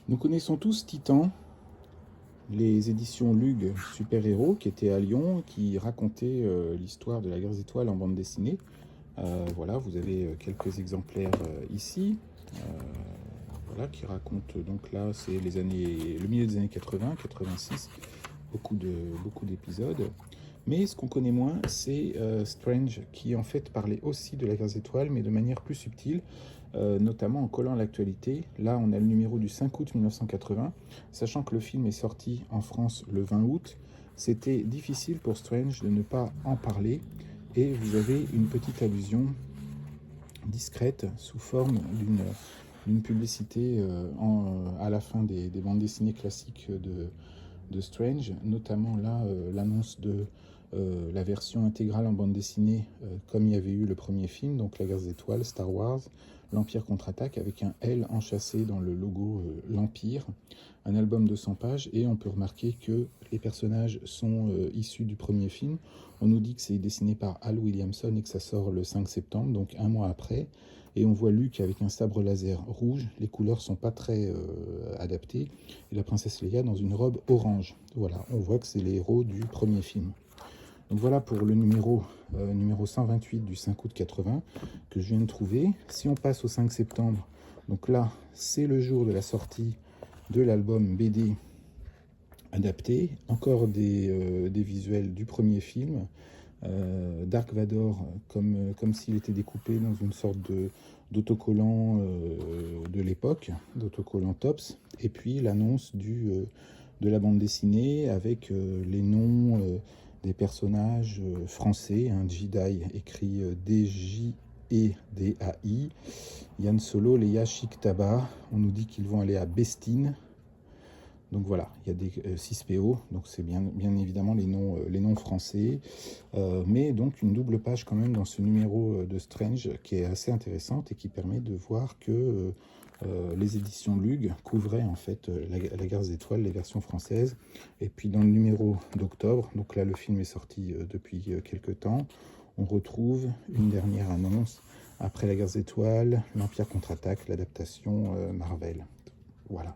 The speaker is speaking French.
Nous connaissons tous Titan, les éditions Lug Super-Héros qui étaient à Lyon, qui racontaient l'histoire de la guerre des étoiles en bande dessinée. Voilà, vous avez quelques exemplaires ici, voilà, qui racontent, donc là c'est le milieu des années 80, 86, beaucoup d'épisodes. Mais ce qu'on connaît moins, c'est Strange, qui en fait parlait aussi de la guerre des étoiles, mais de manière plus subtile, notamment en collant l'actualité. Là, on a le numéro du 5 août 1980, sachant que le film est sorti en France le 20 août. C'était difficile pour Strange de ne pas en parler, et vous avez une petite allusion discrète sous forme d'une publicité à la fin des bandes dessinées classiques de Strange, notamment là l'annonce de la version intégrale en bande dessinée, comme il y avait eu le premier film, donc La Guerre des Étoiles, Star Wars, l'Empire contre-attaque, avec un L enchâssé dans le logo l'Empire, un album de 100 pages, et on peut remarquer que les personnages sont issus du premier film. On nous dit que c'est dessiné par Al Williamson et que ça sort le 5 septembre, donc un mois après. Et on voit Luke avec un sabre laser rouge, les couleurs sont pas très adaptées, et la princesse Leia dans une robe orange. Voilà, on voit que c'est les héros du premier film. Donc voilà pour le numéro 128 du 5 août 80 que je viens de trouver. Si on passe au 5 septembre, donc là c'est le jour de la sortie de l'album BD adapté, encore des visuels du premier film. Dark Vador comme s'il était découpé dans une sorte d'autocollant de l'époque, d'autocollant Tops, et puis l'annonce de la bande dessinée avec les noms des personnages français, un Jedi écrit D-J-E-D-A-I, Yann Solo, Leia Chiktaba. On nous dit qu'ils vont aller à Bestine. Donc voilà, il y a des 6 PO, donc c'est bien évidemment les noms français, mais donc une double page quand même dans ce numéro de Strange qui est assez intéressante et qui permet de voir que les éditions Lug couvraient en fait la guerre des étoiles, les versions françaises. Et puis dans le numéro d'octobre, donc là le film est sorti depuis quelques temps, on retrouve une dernière annonce après la guerre des étoiles, l'Empire contre-attaque, l'adaptation Marvel. Voilà.